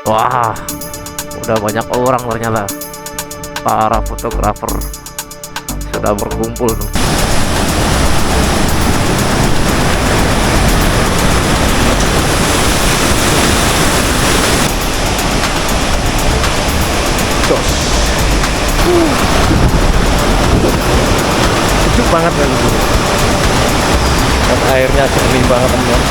Wah, udah banyak orang ternyata. Para fotografer sudah berkumpul tuh. Jos. Sejuk banget kan itu. Dan airnya jernih banget teman.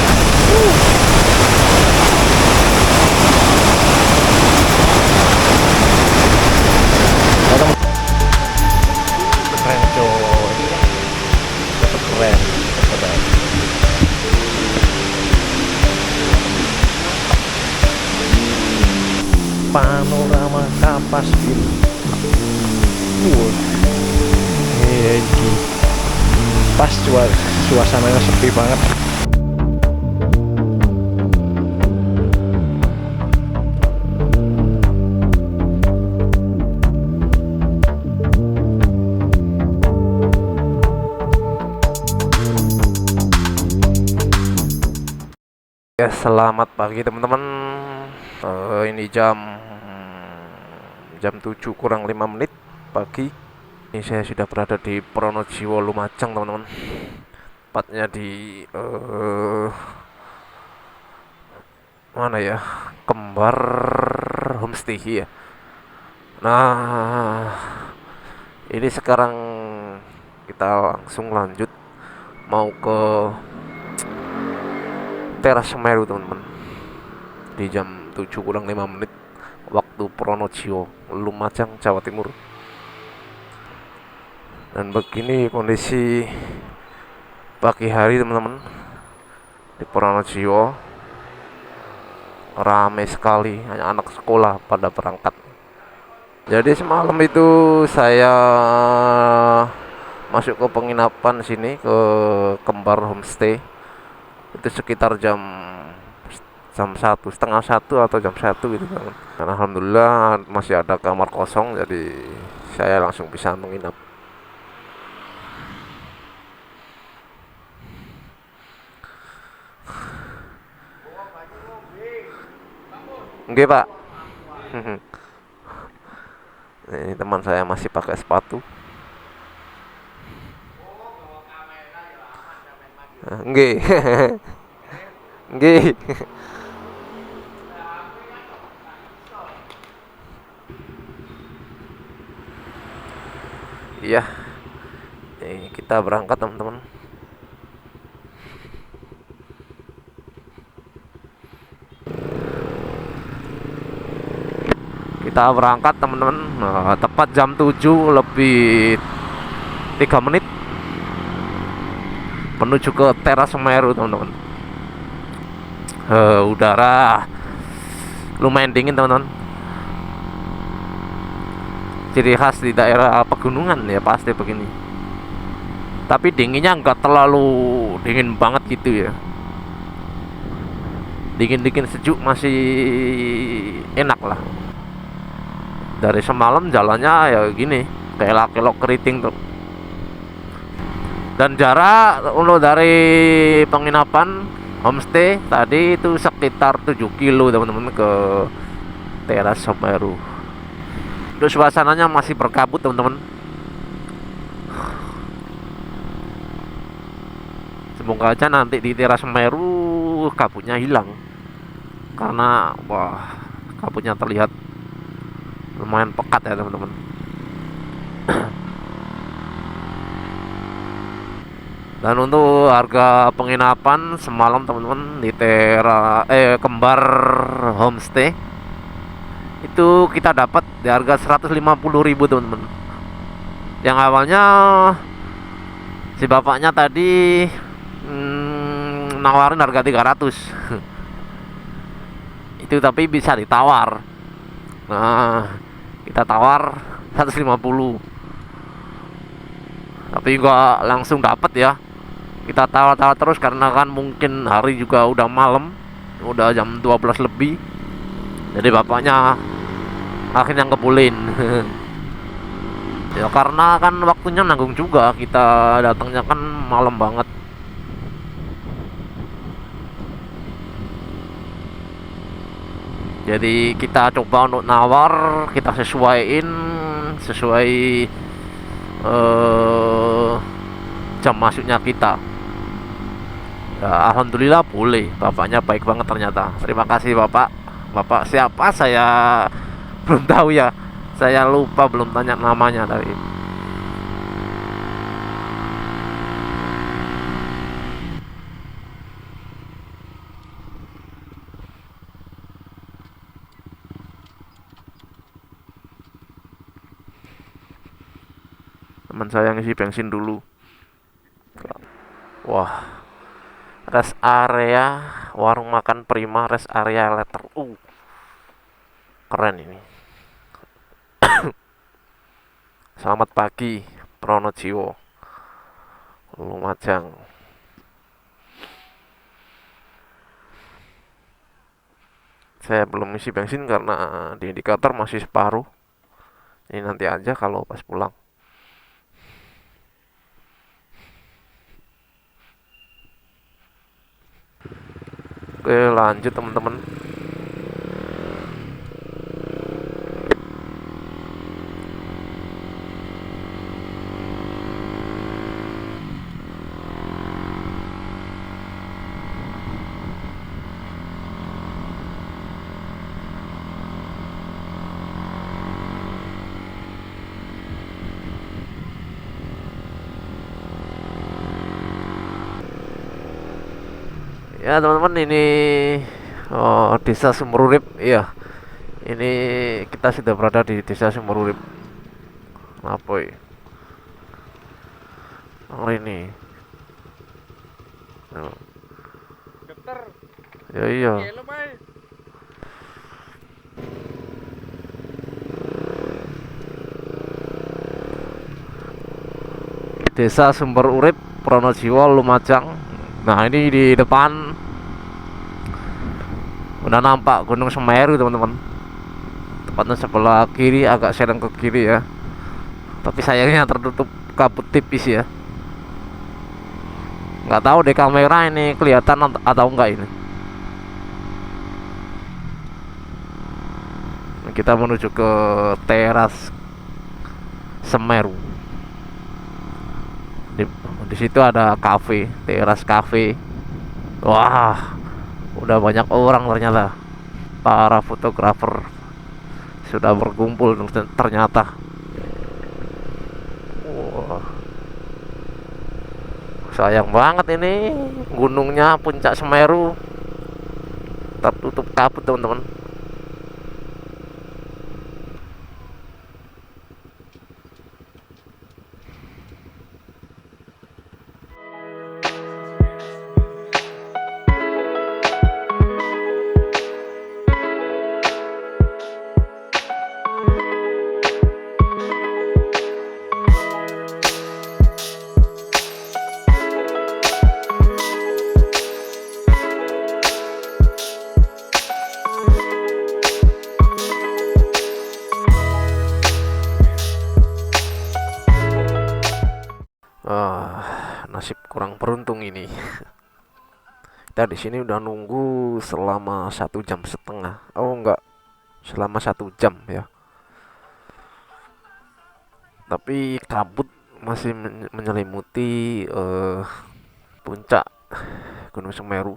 Keren coy, keren. Panorama Kapas Biru. Ini pas suasananya sepi banget. Ya, selamat pagi teman-teman. Ini jam 7 kurang 5 menit pagi. Ini saya sudah berada di Pronojiwo Lumajang teman-teman. Tepatnya di mana ya? Kembar Homestay ya. Nah, ini sekarang kita langsung lanjut mau ke Teras Semeru teman-teman. Di jam 7 kurang 5 menit waktu Pronojiwo Lumajang, Jawa Timur. Dan begini kondisi pagi hari teman-teman di Pronojiwo, ramai sekali anak sekolah pada berangkat. Jadi semalam itu saya masuk ke penginapan sini, ke Kembar Homestay, itu sekitar jam 1, setengah 1 atau jam 1 gitu kan. Dan alhamdulillah masih ada kamar kosong, jadi saya langsung bisa menginap. Oke Pak. Ini teman saya masih pakai sepatu. Nggih. Nggih. Iya. Kita berangkat teman-teman. Kita berangkat teman-teman. Tepat jam 7 lebih 3 menit menuju ke Teras Semeru teman-teman. Udara lumayan dingin teman-teman. Ciri khas di daerah pegunungan ya pasti begini. Tapi dinginnya nggak terlalu dingin banget gitu ya. Dingin-dingin sejuk masih enak lah. Dari semalam jalannya ya gini, kayak kelok keriting tuh. Dan jarak untuk dari penginapan homestay tadi itu sekitar 7 kilo teman-teman ke Teras Semeru. Untuk suasananya masih berkabut teman-teman. Semoga aja nanti di Teras Semeru kabutnya hilang, karena wah, kabutnya terlihat lumayan pekat ya teman-teman. Dan untuk harga penginapan semalam teman-teman di Kembar Homestay itu kita dapat di harga 150.000 teman-teman. Yang awalnya si bapaknya tadi nawarin harga 300. Itu tapi bisa ditawar. Nah, kita tawar 150. Tapi nggak langsung dapat ya. Kita tawar-tawar terus karena kan mungkin hari juga udah malam, udah jam 12 lebih. Jadi bapaknya akhirnya ngebulin. Ya karena kan waktunya nanggung juga, kita datangnya kan malam banget. Jadi kita coba untuk nawar, kita sesuaiin sesuai eh, jam masuknya kita. Ya, alhamdulillah boleh. Bapaknya baik banget ternyata. Terima kasih bapak. Bapak siapa saya belum tahu ya. Saya lupa, belum tanya namanya tadi. Teman saya ngisi bensin dulu. Wah, rest area warung makan Prima, rest area letter U. Keren ini. Selamat pagi, Pronojiwo, Lumajang. Saya belum isi bensin karena di indikator masih separuh. Ini nanti aja kalau pas pulang. Oke, lanjut teman-teman. Ya teman-teman, ini desa Sumerurip. Iya, ini kita sudah berada di desa Sumerurip. Apa ya? Oh ini. Oh. Ya iya. Desa Sumber Urip, Pronojiwo, Lumajang. Nah ini di depan udah nampak Gunung Semeru teman-teman. Tepatnya sebelah kiri, agak serong ke kiri ya. Tapi sayangnya tertutup kabut tipis ya. Nggak tahu deh kamera ini kelihatan atau enggak ini. Kita menuju ke teras Semeru. Di situ ada kafe, teras kafe. Wah, udah banyak orang ternyata. Para fotografer sudah berkumpul ternyata. Wah, sayang banget ini gunungnya puncak Semeru tertutup kabut teman-teman. Nasib kurang beruntung ini. Kita di sini udah nunggu selama 1,5 jam. Oh enggak, selama 1 jam ya. Tapi kabut masih menyelimuti puncak Gunung Semeru.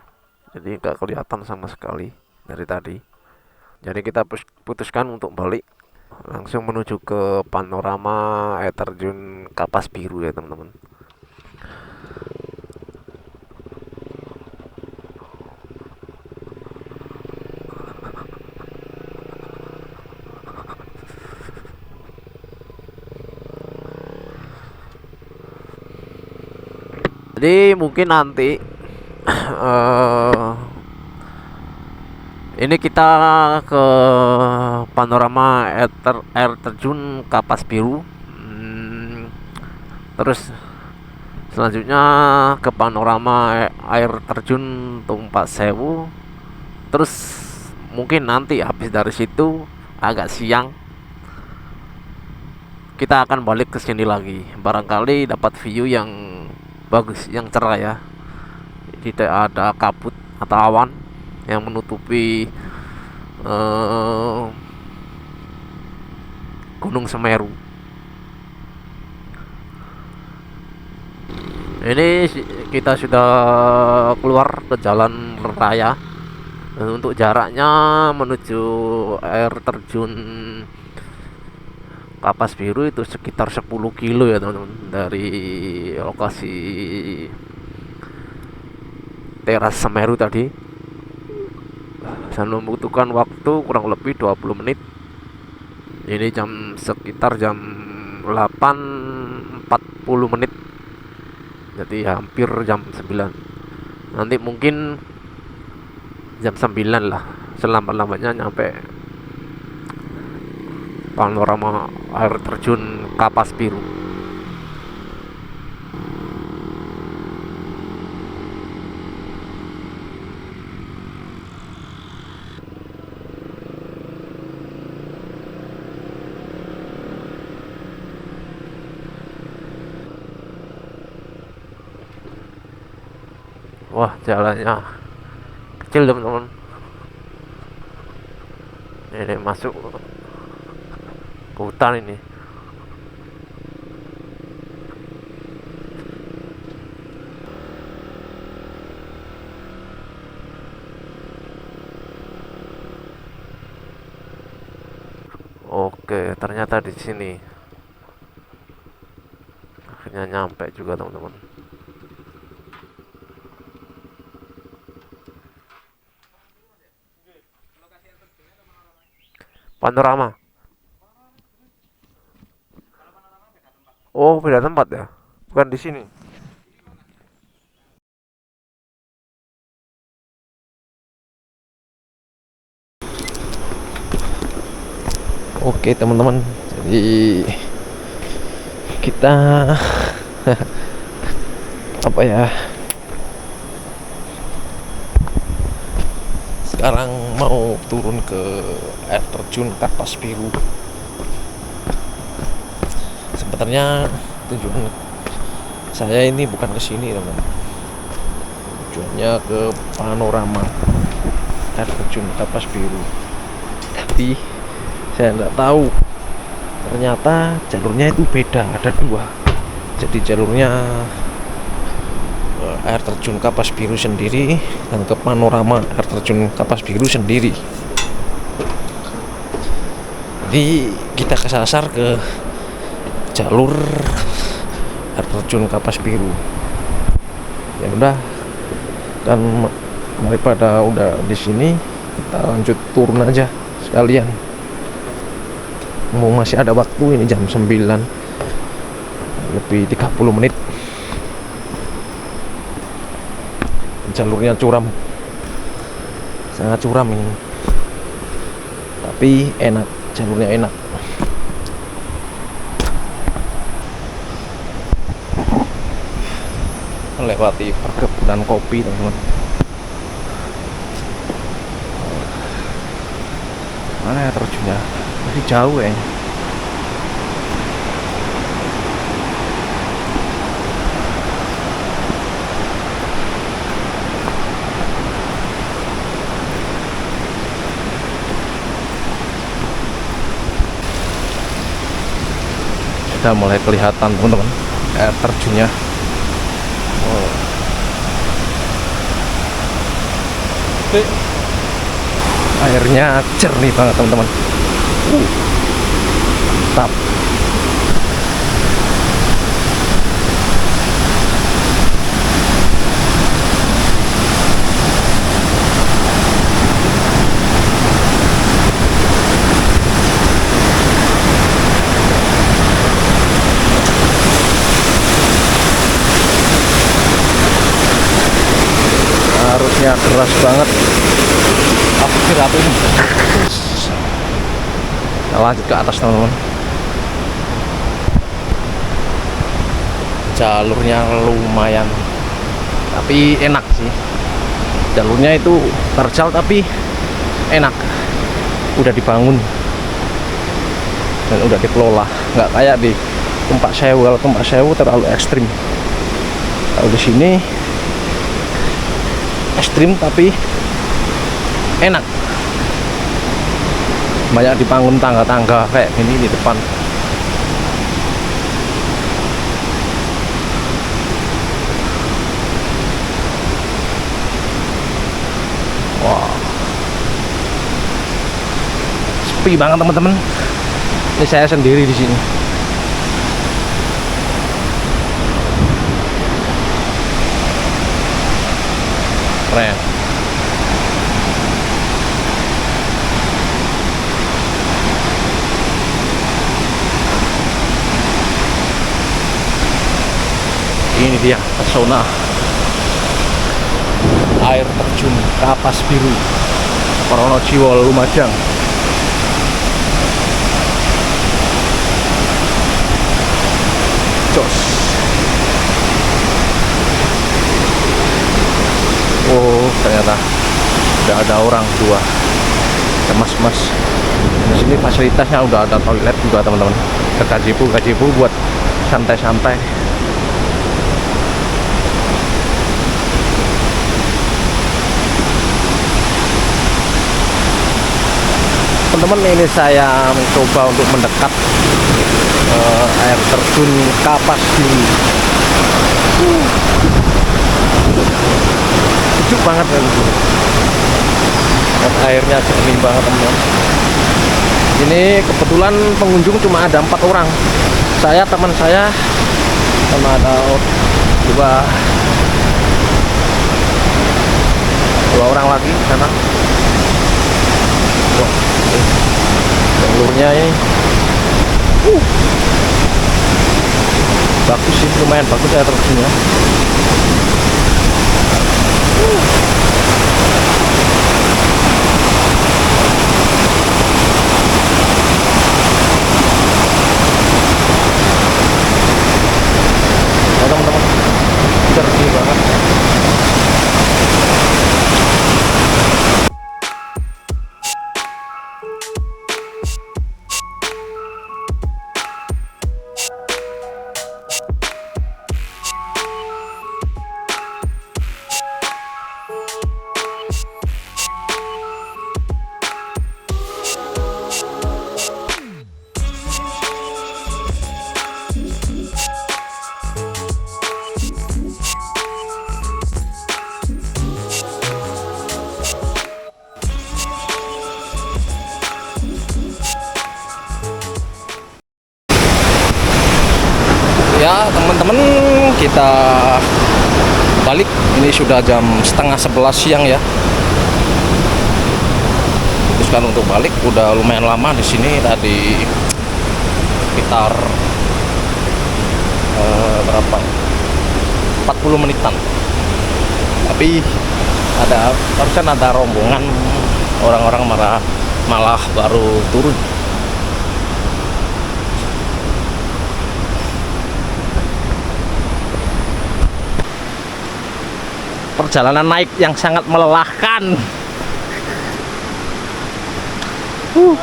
Jadi nggak kelihatan sama sekali dari tadi. Jadi kita putuskan untuk balik, langsung menuju ke panorama air terjun Kapas Biru ya teman-teman. Jadi mungkin nanti ini kita ke panorama air terjun Kapas Biru. Terus selanjutnya ke panorama air terjun Tumpak Sewu. Terus mungkin nanti habis dari situ agak siang kita akan balik ke sini lagi. Barangkali dapat view yang bagus, yang cerah ya. Tidak ada kabut atau awan yang menutupi eh, Gunung Semeru. Ini kita sudah keluar ke jalan raya. Untuk jaraknya menuju air terjun Kapas Biru itu sekitar 10 kilo ya teman-teman, dari lokasi teras Semeru tadi. Saya membutuhkan waktu kurang lebih 20 menit. Ini sekitar jam 8.40 menit, jadi hampir jam 9. Nanti mungkin jam 9 lah selambat-lambatnya nyampe panorama air terjun Kapas Biru. Wah, jalannya kecil teman-teman. Ini masuk ke hutan ini. Oke, ternyata di sini. Akhirnya nyampe juga teman-teman. Panorama. Oh, beda tempat ya? Bukan di sini. Oke, teman-teman. Jadi kita apa ya? Sekarang mau turun ke air terjun Kapas Biru. Sebenarnya tujuan saya ini bukan ke sini, teman. Tujuannya ke panorama air terjun Kapas Biru. Tapi saya nggak tahu, ternyata jalurnya itu beda, ada dua. Jadi jalurnya air terjun Kapas Biru sendiri dan ke panorama air terjun Kapas Biru sendiri. Jadi kita kesasar ke jalur air terjun Kapas Biru. Ya udah, dan daripada udah di sini, kita lanjut turun aja sekalian. Masih ada waktu, ini jam 9 lebih 30 menit. Jalurnya curam, sangat curam ini, tapi enak, jalurnya enak. Melewati perkebunan kopi, teman-teman. Mana ya terjunnya? Masih jauh ya. Sudah mulai kelihatan, teman-teman, air terjunnya. Airnya jernih banget, teman-teman. Mantap. Arusnya deras banget. Aku ini. Kita lanjut ke atas, teman-teman. Jalurnya lumayan, tapi enak sih. Jalurnya itu terjal tapi enak. Udah dibangun dan udah dikelola, nggak kayak di Tumpak Sewu. Kalau Tumpak Sewu terlalu ekstrim. Kalau di sini ekstrim tapi enak. banyak dibangun tangga-tangga kayak gini di depan. Wow, sepi banget teman-teman. Ini saya sendiri di sini. Keren. Ini dia pesona air terjun Kapas Biru Wonojiwo Lumajang. Jos. Oh, ternyata udah ada orang tua. Ya, mas. Di sini fasilitasnya udah ada toilet juga teman-teman. Gazebo buat santai-santai. Teman-teman, ini saya mencoba untuk mendekat air terjun Kapas Biru. Sejuk banget kan. Airnya jernih banget teman-teman. Ini kebetulan pengunjung cuma ada 4 orang. Saya, teman saya, sama ada dua orang lagi di sana. Wah, jalurnya ini bagus sih, lumayan bagus air terjunnya. Teman-teman, jernih banget. Ya teman-teman, kita balik. Ini sudah jam setengah 11 siang ya. Putuskan untuk balik. Udah lumayan lama di sini, tadi sekitar berapa? 40 menitan. Tapi barusan ada rombongan orang-orang malah baru turun. Perjalanan naik yang sangat melelahkan. Oh.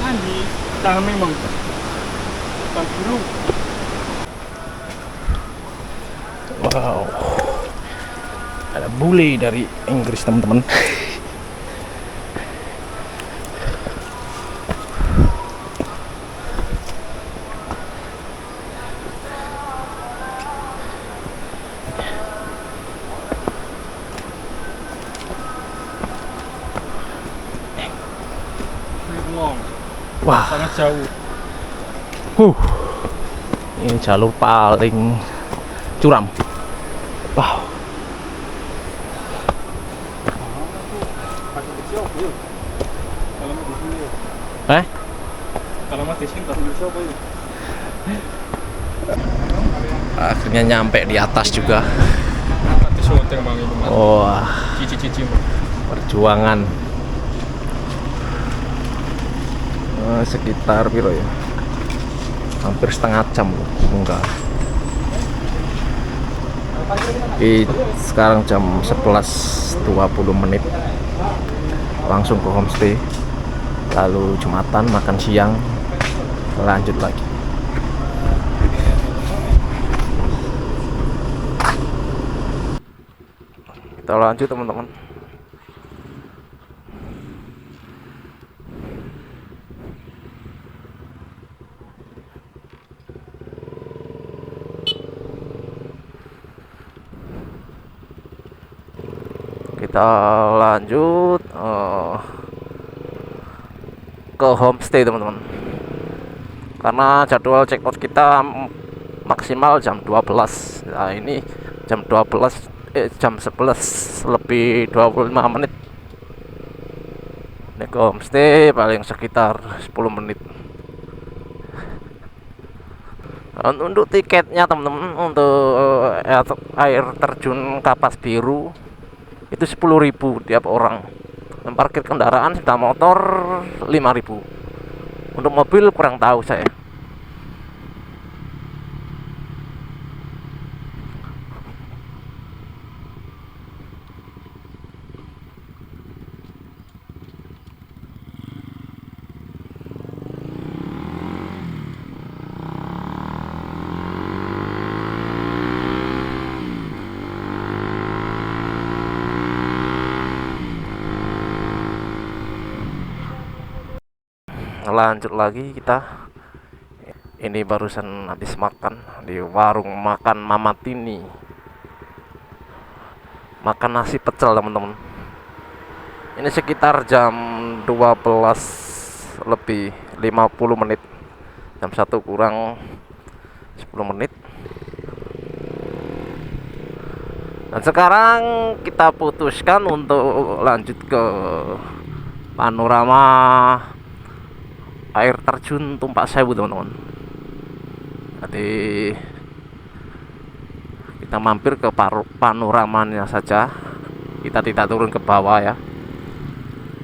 Mandi, jangan memang. Biru. Wow. Ada bule dari Inggris teman-teman. Wah, sangat jauh. Ini jalur paling curam. Wow. Kalau mati sini tak bisa apa ya? Akhirnya nyampe di atas juga. Mati syuting bang itu. Wah, Cici. perjuangan. Sekitar piro ya? Hampir setengah jam loh, enggak. Sekarang jam 11.20 menit. Langsung ke homestay. lalu Jumatan makan siang, lanjut lagi. Kita lanjut teman-teman. Kita lanjut ke homestay teman-teman, karena jadwal check out kita maksimal jam 12. Nah ini jam 12 jam 11 lebih 25 menit. Ini ke homestay paling sekitar 10 menit. Untuk tiketnya teman-teman, untuk air terjun Kapas Biru itu 10.000 tiap orang. Parkir kendaraan sepeda motor 5.000. Untuk mobil kurang tahu saya. Lanjut lagi kita. Ini barusan habis makan di warung makan Mama Tini. Makan nasi pecel teman-teman. Ini sekitar jam 12 lebih 50 menit. Jam 1 kurang 10 menit. Dan sekarang kita putuskan untuk lanjut ke panorama air terjun Tumpak Sewu teman-teman. Jadi kita mampir ke panoramanya saja. Kita tidak turun ke bawah ya,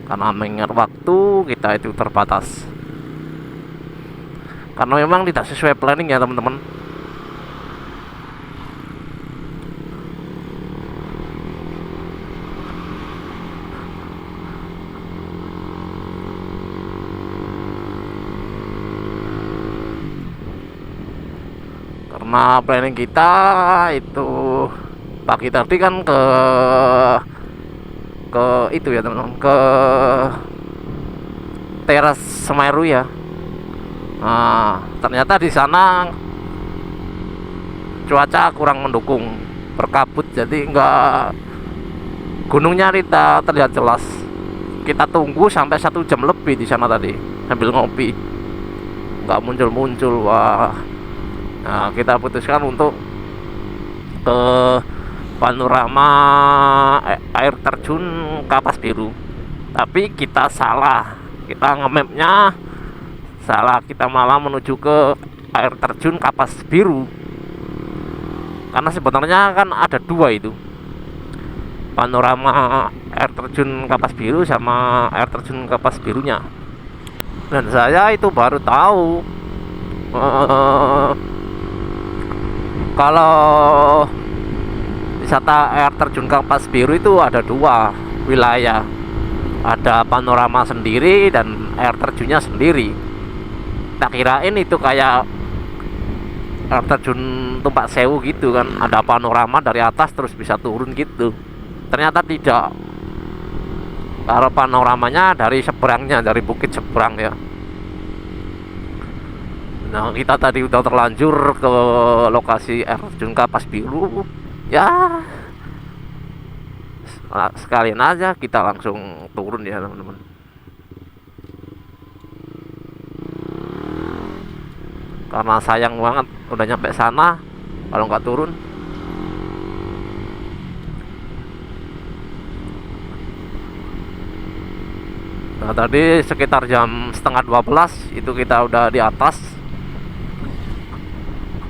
karena mengingat waktu kita itu terbatas. Karena memang tidak sesuai planning ya teman-teman. Karena planning kita itu pagi tadi kan ke itu ya teman-teman, ke teras Semeru ya. Nah, ternyata di sana cuaca kurang mendukung, berkabut, jadi enggak, gunungnya tidak terlihat jelas. Kita tunggu sampai 1 jam lebih di sana tadi sambil ngopi, nggak muncul-muncul. Wah. Nah, kita putuskan untuk ke panorama air terjun Kapas Biru. Tapi kita salah, kita nge-mapnya salah, kita malah menuju ke air terjun Kapas Biru. Karena sebenarnya kan ada 2 itu, panorama air terjun Kapas Biru sama air terjun Kapas Birunya. Dan saya itu baru tahu kalau wisata air terjun Kapas Biru itu ada 2 wilayah, ada panorama sendiri dan air terjunnya sendiri. Tak kirain itu kayak air terjun Tumpak Sewu gitu kan, ada panorama dari atas terus bisa turun gitu. Ternyata tidak. Kalau panoramanya dari seberangnya, dari bukit seberang ya. Nah, kita tadi udah terlanjur ke lokasi air terjun Kapas Biru. Ya, sekalian aja kita langsung turun ya teman-teman. Karena sayang banget udah nyampe sana kalau nggak turun. Nah, tadi sekitar jam setengah 12 itu kita udah di atas.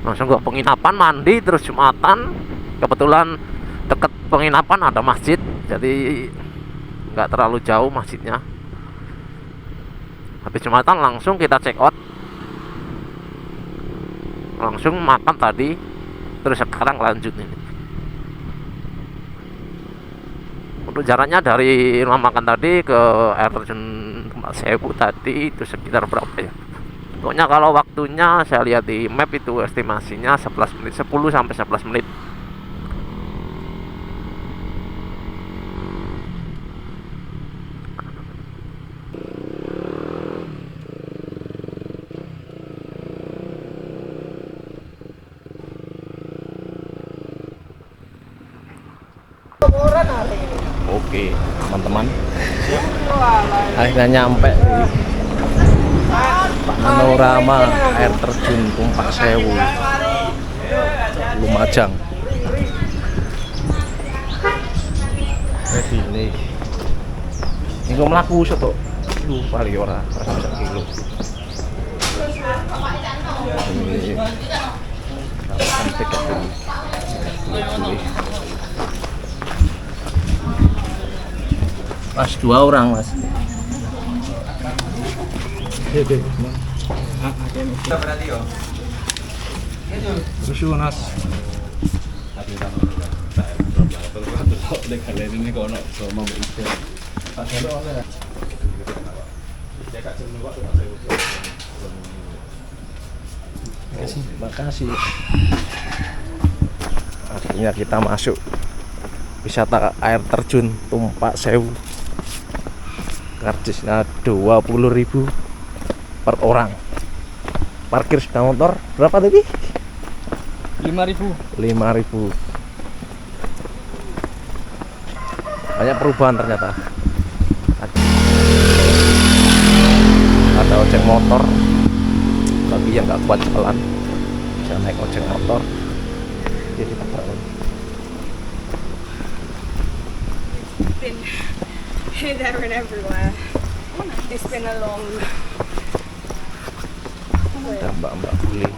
Langsung ke penginapan, mandi, terus Jumatan. Kebetulan deket penginapan ada masjid, jadi nggak terlalu jauh masjidnya. Habis Jumatan langsung kita check out, langsung makan tadi, terus sekarang lanjut ini. Untuk jaraknya dari rumah makan tadi ke air terjun Tumpak Tumpak Sewu tadi itu sekitar berapa ya? Pokoknya kalau waktunya saya lihat di map itu estimasinya 11 menit, 10 sampai 11 menit. Oke, teman-teman. Akhirnya nyampe di panorama air terjun Tumpak Sewu, Lumajang. Jadi ini kok mlaku soto. Lu paling ora 1 kilo. Ini cantik ini. Mas 2 orang, Mas. Makasih. Akhirnya kita masuk wisata air terjun Tumpak Sewu. Karcisnya 20.000 per orang. Parkir sepeda motor berapa tadi? 5.000. 5.000. Banyak perubahan ternyata. Ada ojek motor bagi yang nggak kuat jalan, bisa naik ojek motor. Jadi There and everywhere. It's been a long ada mbak-mbak bule.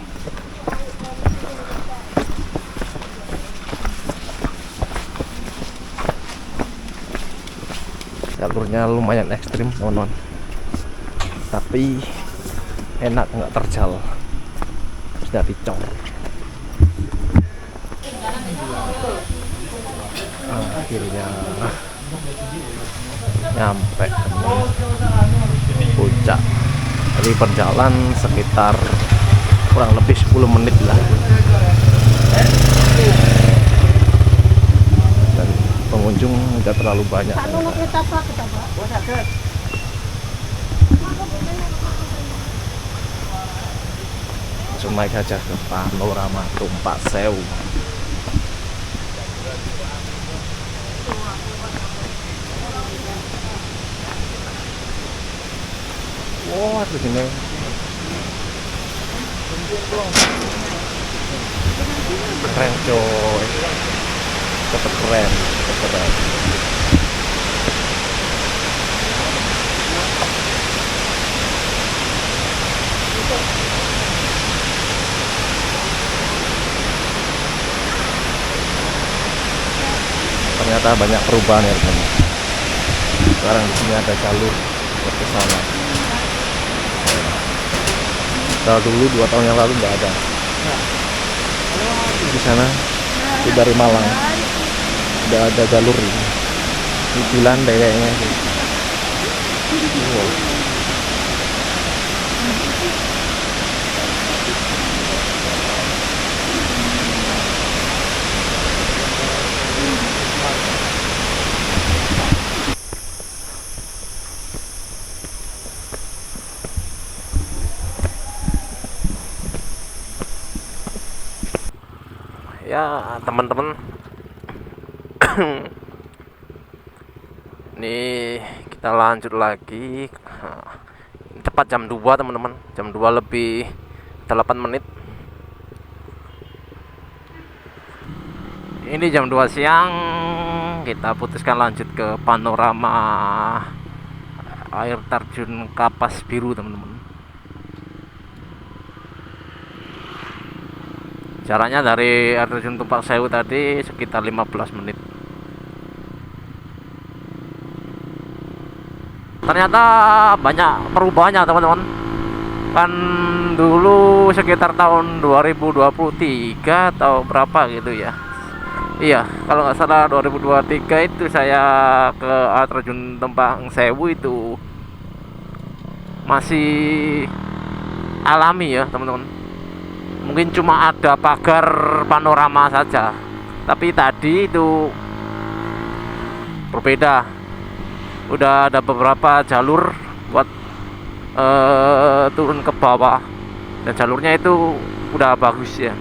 Jalurnya lumayan ekstrim, teman-teman. Tapi enak, nggak terjal. Sudah dicor. Akhirnya nyampe puncak. Jadi berjalan sekitar kurang lebih 10 menit lah. Dan pengunjung nggak terlalu banyak. Langsung naik aja ke panorama Tumpak Sewu. Wah, di sini keren coy, tetap keren, tetap keren. Ternyata banyak perubahan ya teman. Sekarang di sini ada jalur ke sana. Kalau dulu 2 tahun yang lalu nggak ada. Di sana itu dari Malang udah ada jalur ini. Ini Pilan daerahnya sih. Wow. Ya teman-teman, ini kita lanjut lagi. Tepat jam 2 teman-teman, jam 2 lebih 8 menit. Ini jam 2 siang, kita putuskan lanjut ke panorama air terjun Kapas Biru teman-teman. Jaraknya dari air terjun Tumpak Sewu tadi sekitar 15 menit. Ternyata banyak perubahannya teman-teman. Kan dulu sekitar tahun 2023 atau berapa gitu ya. Iya, kalau nggak salah 2023 itu saya ke air terjun Tumpak Sewu itu masih alami ya teman-teman. Mungkin cuma ada pagar panorama saja, tapi tadi itu berbeda. Udah ada beberapa jalur buat turun ke bawah, dan jalurnya itu udah bagus ya.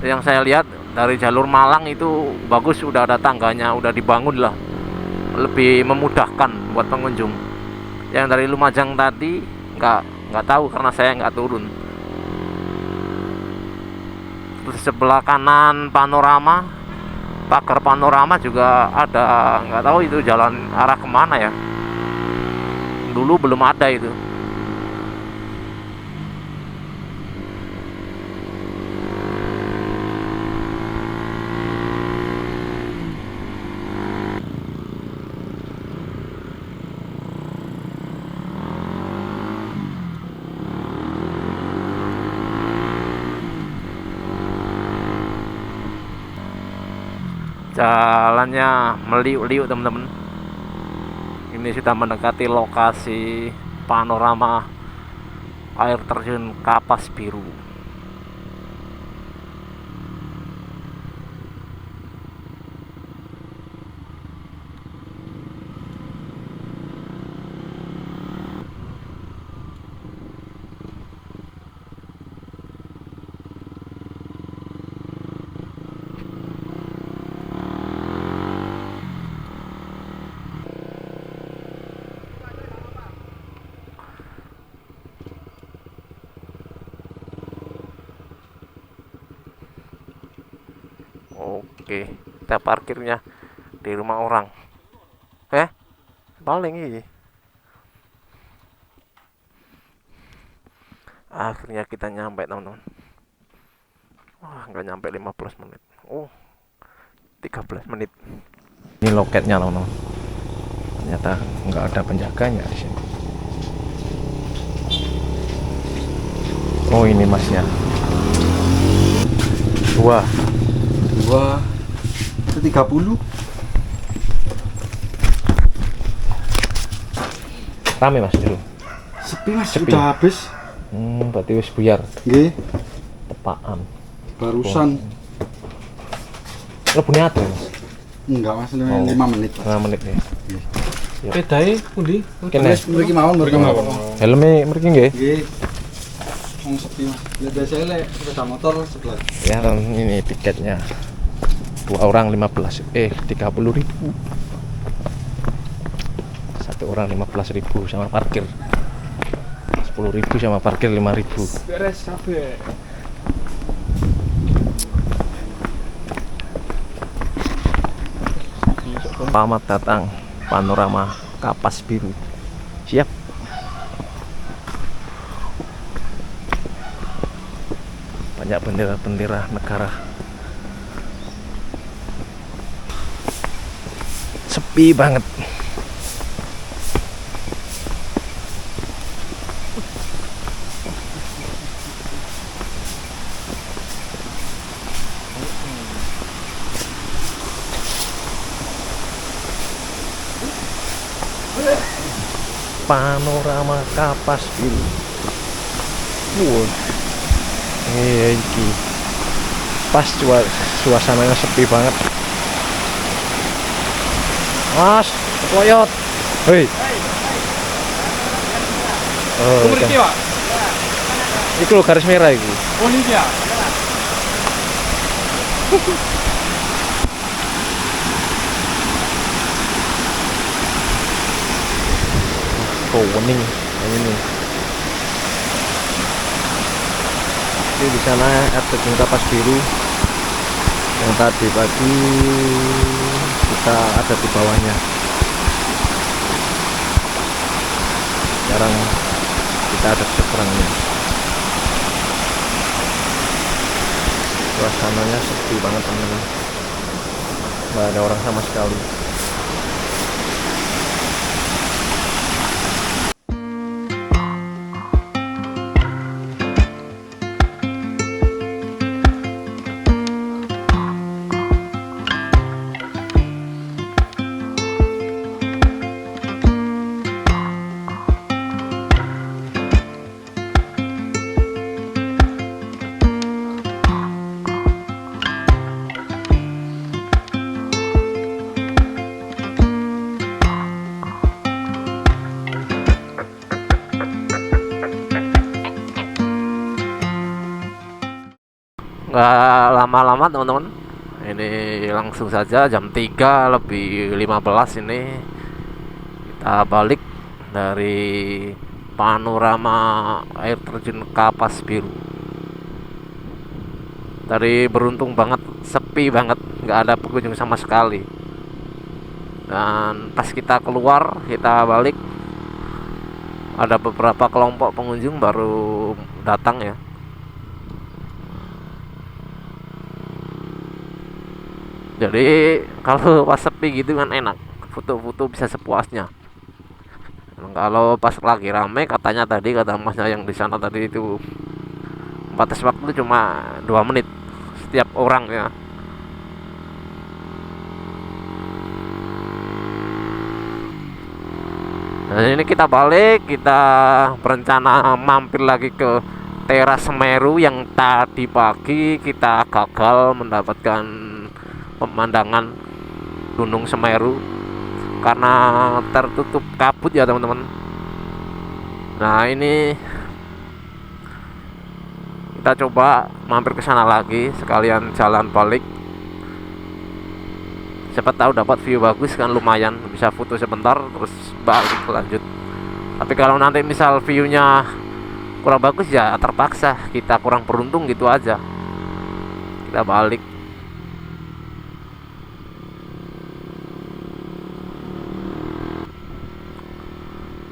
Yang saya lihat dari jalur Malang itu bagus, udah ada tangganya, udah dibangun lah, lebih memudahkan buat pengunjung. Yang dari Lumajang tadi nggak tahu karena saya nggak turun. Terus sebelah kanan panorama, pagar panorama juga ada, nggak tahu itu jalan arah kemana ya. Dulu belum ada itu. Jalannya meliuk-liuk teman-teman. Ini sudah mendekati lokasi panorama air terjun Kapas Biru. Oke, kita parkirnya di rumah orang. Paling ini. Akhirnya kita nyampe teman-teman. Wah, nggak nyampe 15 menit. Oh, 13 menit. Ini loketnya teman-teman. Ternyata nggak ada penjaganya di sini. Oh, ini masnya. Dua itu 30. Rame mas dulu. Sepi mas, Sepi. udah habis. Berarti wis buyar. Nggih, Tepaan. barusan. Lo punya apa mas? Enggak mas, 5 Oh. menit. 5 menit ya. Pedae pundi? Kene. Mriki mawon, mriki mawon. Helmnya mriki nggih. Nggih. Wong sepi mas. Lah biasanya lek sepeda motor sebelah. Ya, ini tiketnya. 2 orang 30.000. Satu orang 15.000 sama parkir. 10.000 sama parkir 5.000. Beres kabeh. Selamat datang panorama Kapas Biru. Siap. Banyak bendera-bendera negara. Sepi banget. Panorama Kapas Biru. Iki pas suasananya sepi banget. Mas, koyot. Hei. Oh, Mriki, Pak. iku lho garis merah iku. Oh, niki ya. Oh, wening. Ini. Ini di sana air terjun Kapas Biru. Yang tadi pagi kita ada di bawahnya. Sekarang kita ada di seberangnya. Suasananya sepi banget teman-teman. Nggak ada orang sama sekali. nggak lama-lama teman-teman. Ini langsung saja jam 3 lebih 15 ini kita balik dari panorama air terjun Kapas Biru. Tadi beruntung banget, sepi banget, nggak ada pengunjung sama sekali. Dan pas kita keluar, kita balik, ada beberapa kelompok pengunjung baru datang ya. Jadi kalau pas sepi gitu kan enak, foto-foto bisa sepuasnya. Kalau pas lagi rame, katanya tadi kata masnya yang di sana tadi itu batas waktu cuma 2 menit setiap orang ya. Nah ini kita balik, kita berencana mampir lagi ke Teras Semeru yang tadi pagi kita gagal mendapatkan pemandangan Gunung Semeru karena tertutup kabut ya teman-teman. Nah ini kita coba mampir ke sana lagi sekalian jalan balik. Siapa tahu dapat view bagus kan, lumayan bisa foto sebentar terus balik lanjut. Tapi kalau nanti misal viewnya kurang bagus ya terpaksa kita kurang beruntung gitu aja. Kita balik.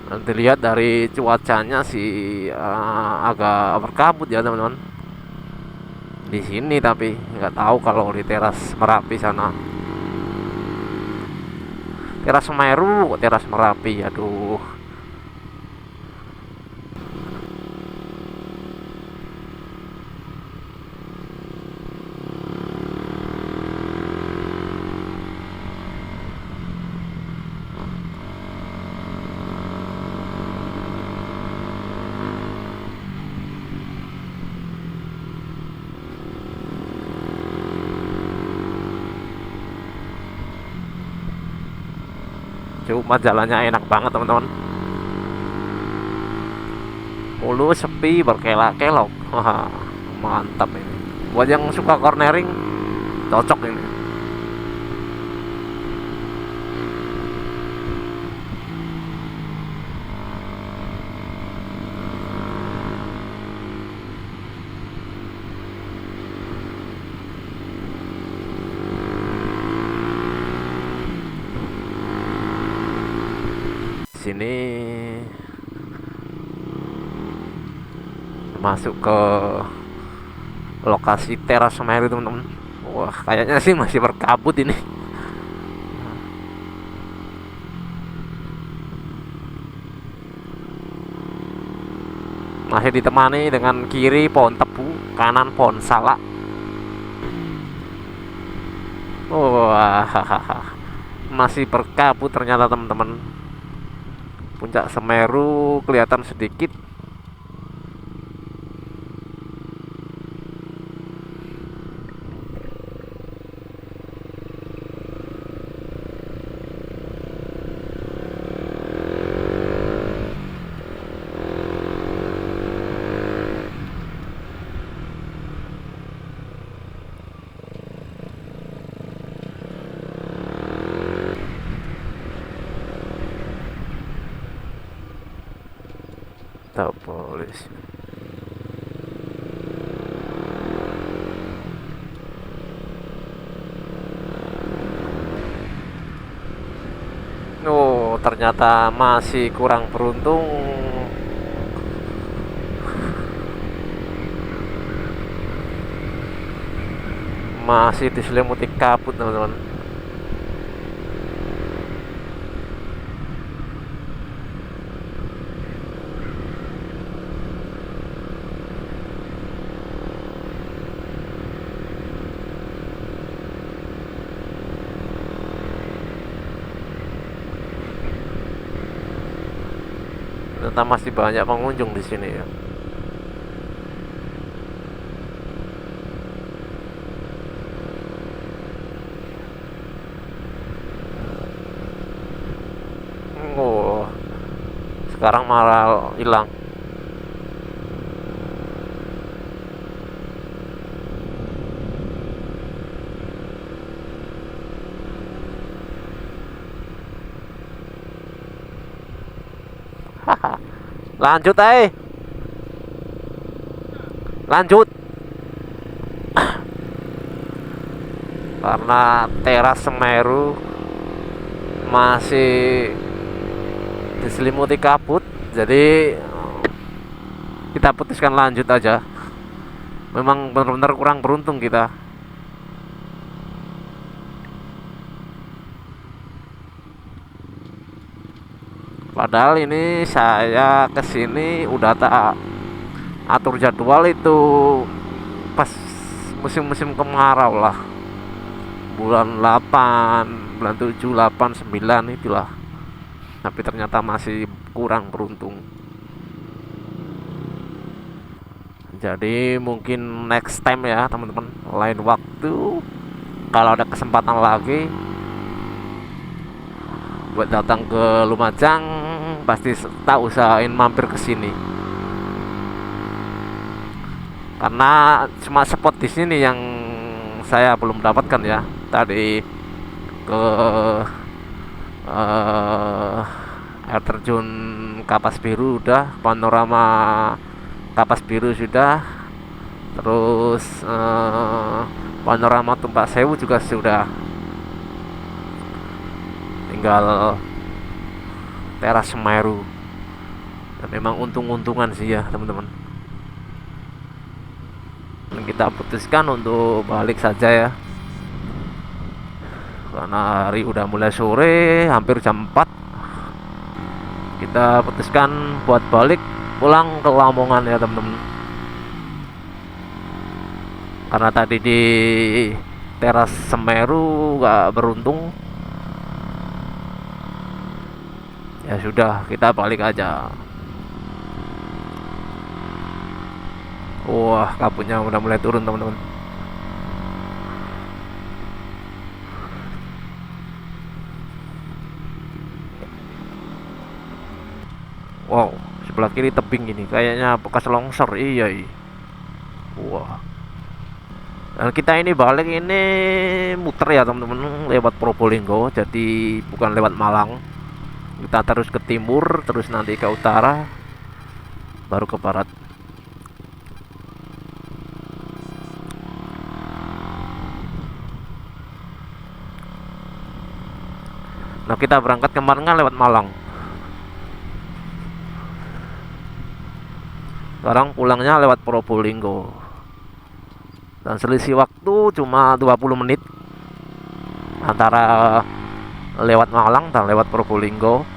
Nanti lihat dari cuacanya sih agak berkabut ya teman-teman. Di sini tapi nggak tahu kalau di Teras Merapi sana. Teras Semeru kok Teras Merapi, aduh. Cuma jalannya enak banget teman-teman. Mulu sepi berkelok-kelok. Wah, mantap ini. Buat yang suka cornering cocok ini. Sini masuk ke lokasi Teras Semeru teman-teman. Wah kayaknya sih masih berkabut ini. Masih ditemani dengan kiri pohon tebu, kanan pohon salak. Wah masih berkabut ternyata teman-teman. Puncak Semeru kelihatan sedikit. Tak boleh. Oh, ternyata masih kurang beruntung. Masih diselimuti kabut, teman-teman. Ternyata masih banyak pengunjung di sini ya. Oh, sekarang malah hilang. Lanjut, lanjut. Karena teras Semeru masih diselimuti kabut, jadi kita putuskan lanjut aja. Memang benar-benar kurang beruntung kita. Padahal ini saya kesini udah tak atur jadwal itu pas musim-musim kemarau lah, bulan 8, bulan 7, 8, 9 itulah. Tapi ternyata masih kurang beruntung. Jadi mungkin next time ya teman-teman, lain waktu kalau ada kesempatan lagi buat datang ke Lumajang, pasti tak usahain mampir ke sini. Karena cuma spot di sini yang saya belum dapatkan ya. Tadi ke air terjun Kapas Biru udah, panorama Kapas Biru sudah, terus panorama Tumpak Sewu juga sudah. Tinggal teras Semeru. Dan memang untung-untungan sih ya teman-teman. Dan kita putuskan untuk balik saja ya, karena hari udah mulai sore, hampir jam 4. Kita putuskan buat balik pulang ke Lamongan ya teman-teman. Karena tadi di teras Semeru gak beruntung, ya sudah, kita balik aja. Wah, kabutnya udah mulai turun teman-teman. Wow, sebelah kiri tebing ini kayaknya bekas longsor. Iya. Wah. Dan kita ini balik ini muter ya teman-teman, lewat Probolinggo, jadi bukan lewat Malang. Kita terus ke timur, terus nanti ke utara, baru ke barat. Nah, kita berangkat kemarin kan lewat Malang. Sekarang pulangnya lewat Probolinggo. Dan selisih waktu cuma 20 menit antara lewat Malang dan lewat Probolinggo.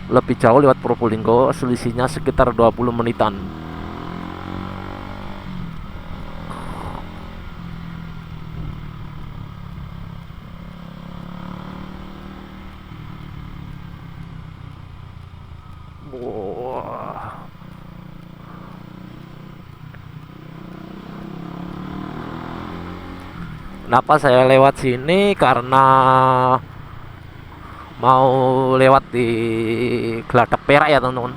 Lebih jauh lewat Probolinggo, selisihnya sekitar 20 menitan. Wah. Kenapa saya lewat sini? Karena mau lewat di Geladak Perak ya teman-teman,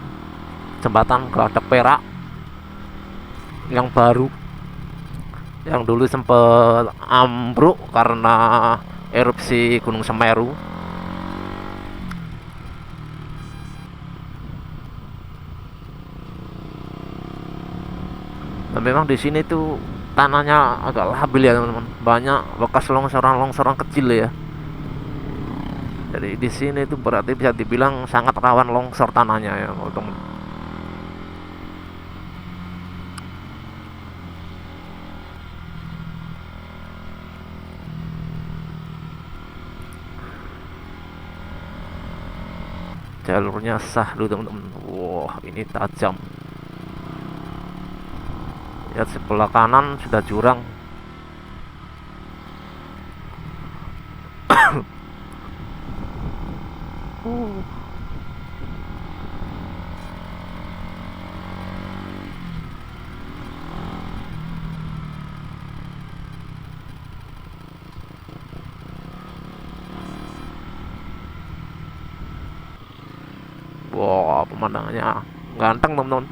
jembatan Geladak Perak yang baru, yang dulu sempat ambruk karena erupsi Gunung Semeru. Dan memang di sini tuh tanahnya agak labil ya teman-teman, banyak bekas longsoran-longsoran kecil ya. Jadi di sini itu berarti bisa dibilang sangat rawan longsor tanahnya ya teman. Jalurnya sah dulu teman-teman. Wah, ini tajam. Lihat sebelah kanan sudah jurang. Wah, pemandangannya ganteng teman-teman.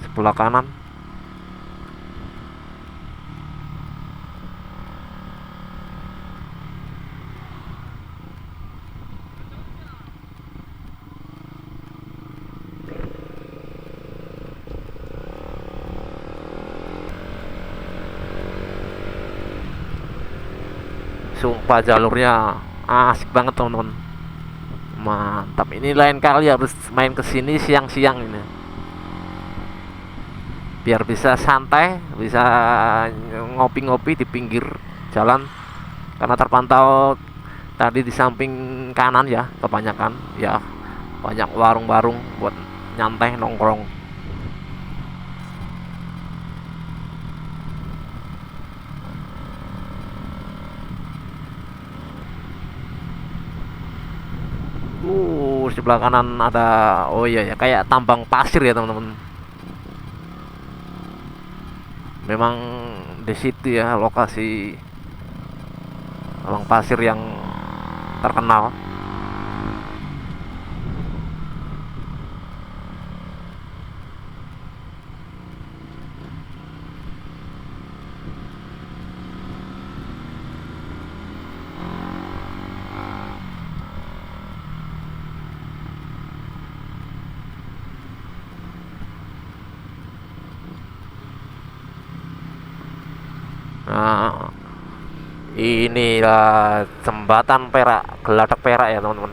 Sebelah kanan Sumpah jalurnya asik banget teman-teman. Mantap. Ini lain kali harus main ke sini siang-siang ini. Biar bisa santai, bisa ngopi-ngopi di pinggir jalan. Karena terpantau tadi di samping kanan ya, kebanyakan ya banyak warung-warung buat nyantai nongkrong. Sebelah kanan ada, oh iya ya, kayak tambang pasir ya teman-teman. Memang di situ ya lokasi tambang pasir yang terkenal. Nah, inilah jembatan Perak, Geladak Perak ya teman-teman.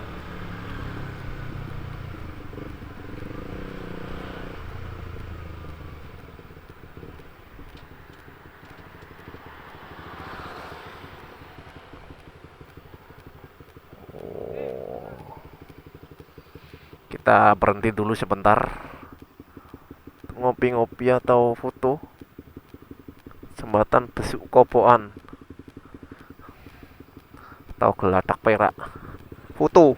Kita berhenti dulu sebentar, ngopi-ngopi atau foto. Jembatan Besuk Kopoan atau Geladak Perak, foto.